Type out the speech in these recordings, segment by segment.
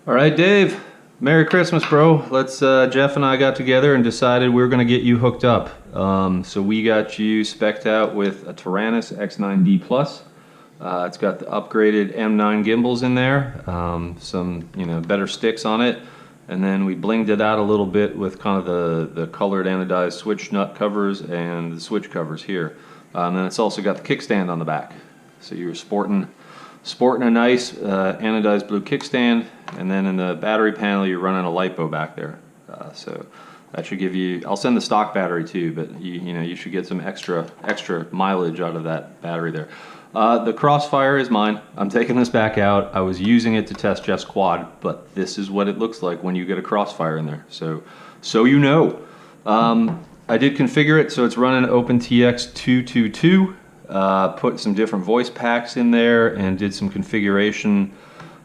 All right, Dave. Merry Christmas, bro. Let's. Jeff and I got together and decided we were going to get you hooked up. So we got you spec'd out with a Taranis X9d Plus. It's got the upgraded M9 gimbals in there, some better sticks on it, and then we blinged it out a little bit with kind of the colored anodized switch nut covers and the switch covers here. And then it's also got the kickstand on the back. So you're sporting a nice anodized blue kickstand, and then in the battery panel you're running a LiPo back there. So that should give you, I'll send the stock battery too, but you should get some extra mileage out of that battery there. The Crossfire is mine. I'm taking this back out. I was using it to test Jeff's quad, but this is what it looks like when you get a Crossfire in there. So you know. I did configure it so it's running OpenTX 222. Put some different voice packs in there and did some configuration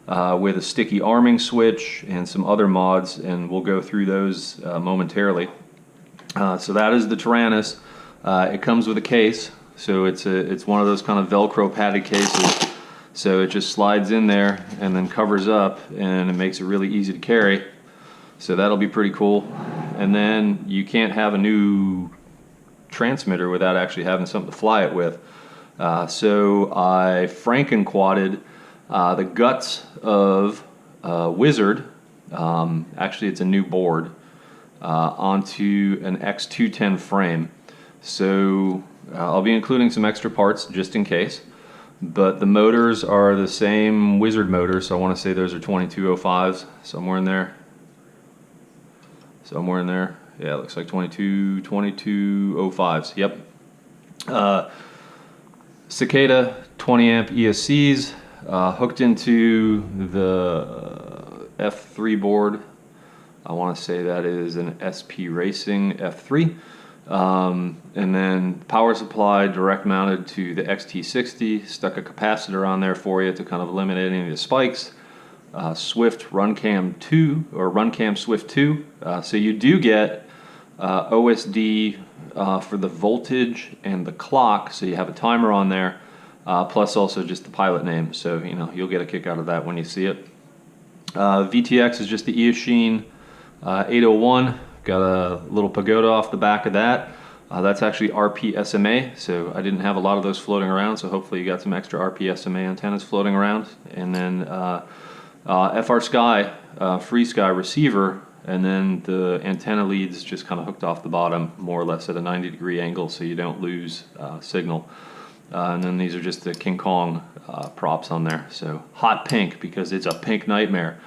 with a sticky arming switch and some other mods, and we'll go through those momentarily. So that is the Taranis. It comes with a case, so it's one of those kind of Velcro padded cases. So it just slides in there and then covers up, and it makes it really easy to carry. So that'll be pretty cool. And then you can't have a new transmitter without actually having something to fly it with. So I Franken-quadded the guts of Wizard, actually it's a new board, onto an X210 frame. So I'll be including some extra parts just in case, but the motors are the same Wizard motors, so I want to say those are 2205s, somewhere in there. Yeah, it looks like 2205s, yep. Cicada 20 amp ESCs hooked into the F3 board. I want to say that is an SP Racing F3. And then power supply direct mounted to the XT60. Stuck a capacitor on there for you to kind of eliminate any of the spikes. Swift Runcam 2 or Runcam Swift 2. So you do get OSD for the voltage and the clock, so you have a timer on there, plus also just the pilot name, so you'll get a kick out of that when you see it. VTX is just the Eachine 801, got a little pagoda off the back of that. That's actually RP SMA, so I didn't have a lot of those floating around, so hopefully you got some extra RP SMA antennas floating around. And then FR Sky, Free Sky receiver, and then the antenna leads just kind of hooked off the bottom, more or less at a 90-degree angle, so you don't lose signal. And then these are just the King Kong props on there. So hot pink because it's a pink nightmare.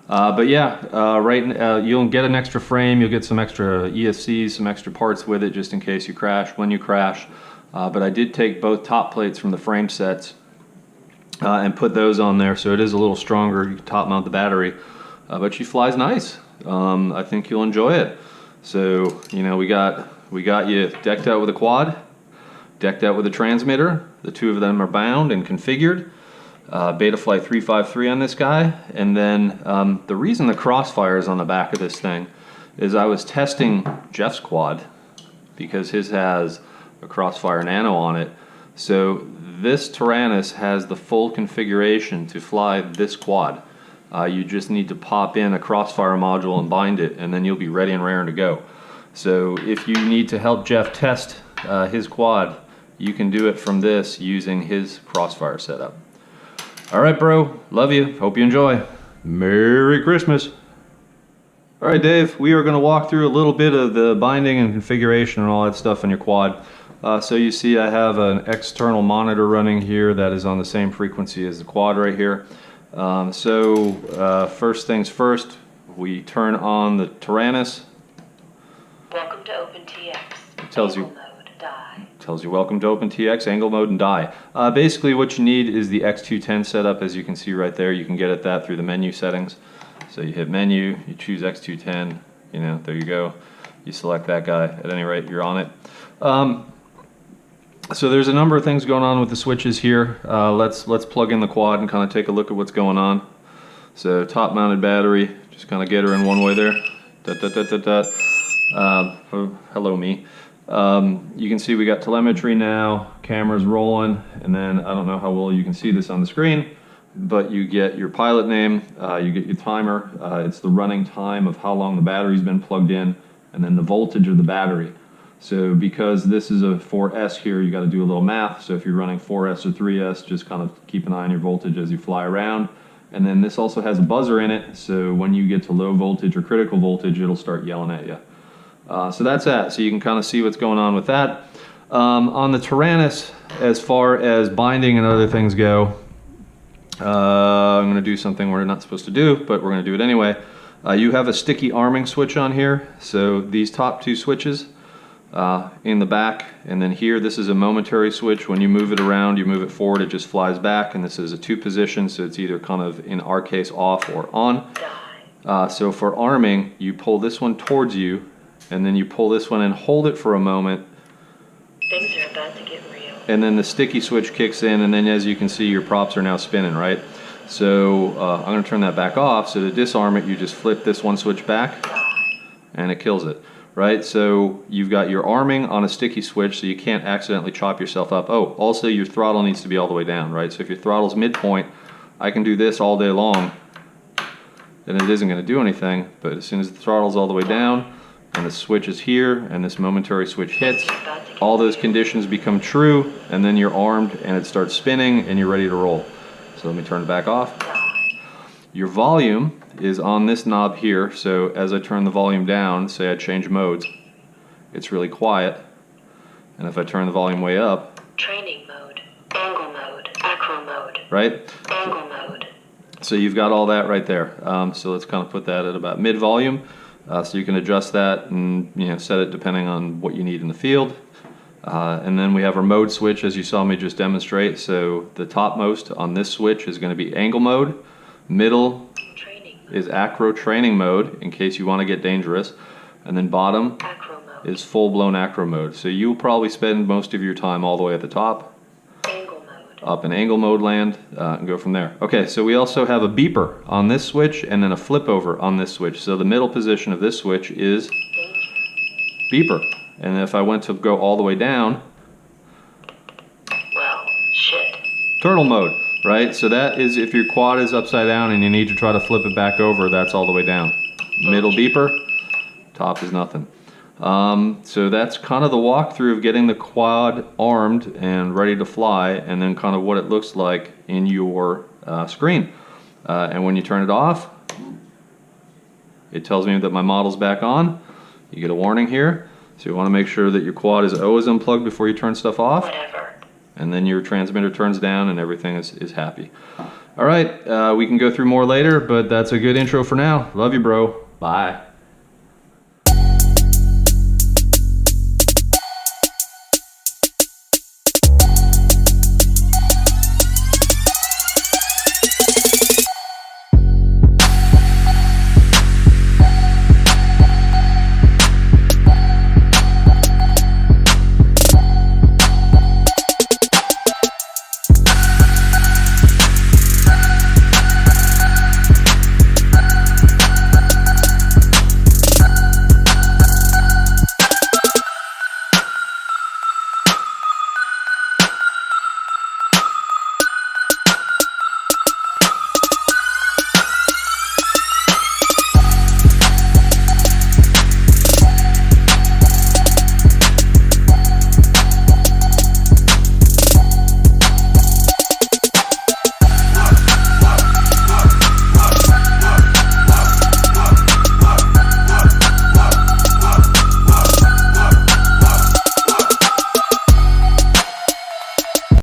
But yeah, you'll get an extra frame, you'll get some extra ESCs, some extra parts with it just in case you crash, when you crash. But I did take both top plates from the frame sets and put those on there, so it is a little stronger. You can top mount the battery, but she flies nice. I think you'll enjoy it. So we got you decked out with a quad, decked out with a transmitter. The two of them are bound and configured. Betaflight 353 on this guy, and then the reason the Crossfire is on the back of this thing is I was testing Jeff's quad because his has a Crossfire Nano on it. So this Taranis has the full configuration to fly this quad. You just need to pop in a Crossfire module and bind it, and then you'll be ready and raring to go. So if you need to help Jeff test his quad, you can do it from this using his Crossfire setup. All right, bro. Love you. Hope you enjoy. Merry Christmas. All right, Dave. We are going to walk through a little bit of the binding and configuration and all that stuff on your quad. So you see I have an external monitor running here that is on the same frequency as the quad right here. First things first, we turn on the Taranis. Welcome to OpenTX. It tells you. Mode, die. Tells you welcome to OpenTX, angle mode, and die. Basically what you need is the X210 setup, as you can see right there. You can get at that through the menu settings. So you hit menu, you choose X210, there you go. You select that guy. At any rate, you're on it. So there's a number of things going on with the switches here. Let's plug in the quad and kind of take a look at what's going on. So top mounted battery, just kind of get her in one way there. Hello me. You can see we got telemetry now, cameras rolling, and then I don't know how well you can see this on the screen, but you get your pilot name, you get your timer, it's the running time of how long the battery's been plugged in, and then the voltage of the battery. So because this is a 4S here, you got to do a little math. So if you're running 4S or 3S, just kind of keep an eye on your voltage as you fly around. And then this also has a buzzer in it, so when you get to low voltage or critical voltage, it'll start yelling at you. So that's that. So you can kind of see what's going on with that. On the Taranis, as far as binding and other things go, I'm going to do something we're not supposed to do, but we're going to do it anyway. You have a sticky arming switch on here. So these top two switches in the back, and then here, this is a momentary switch. When you move it around, you move it forward, it just flies back, and this is a 2 position, so it's either kind of, in our case, off or on. So for arming, you pull this one towards you, and then you pull this one and hold it for a moment. Things are about to get real. And then the sticky switch kicks in, and then as you can see, your props are now spinning, right? So I'm going to turn that back off. So to disarm it, you just flip this one switch back, and it kills it. Right, so you've got your arming on a sticky switch, so you can't accidentally chop yourself up. Oh, also your throttle needs to be all the way down, right? So if your throttle's midpoint, I can do this all day long, and it isn't going to do anything. But as soon as the throttle's all the way down, and the switch is here, and this momentary switch hits, all those conditions become true, and then you're armed, and it starts spinning, and you're ready to roll. So let me turn it back off. Your volume is on this knob here, so as I turn the volume down, say I change modes, it's really quiet. And if I turn the volume way up, Training mode, angle mode, acro mode, right? angle mode. So you've got all that right there. So let's kind of put that at about mid volume, so you can adjust that and set it depending on what you need in the field. And then we have our mode switch, as you saw me just demonstrate. So the topmost on this switch is going to be angle mode. Middle is acro training mode, in case you want to get dangerous. And then bottom is full-blown acro mode. So you'll probably spend most of your time all the way at the top, Angle mode. up in angle mode land, and go from there. Okay, so we also have a beeper on this switch, and then a flip over on this switch. So the middle position of this switch is beeper. And if I went to go all the way down, Well, shit. turtle mode. Right, so that is if your quad is upside down and you need to try to flip it back over, that's all the way down. Middle beeper, top is nothing. So that's kind of the walkthrough of getting the quad armed and ready to fly, and then kind of what it looks like in your screen. And when you turn it off, it tells me that my model's back on. You get a warning here, so you want to make sure that your quad is always unplugged before you turn stuff off. Whatever. And then your transmitter turns down and everything is happy. All right, we can go through more later, but that's a good intro for now. Love you, bro. Bye.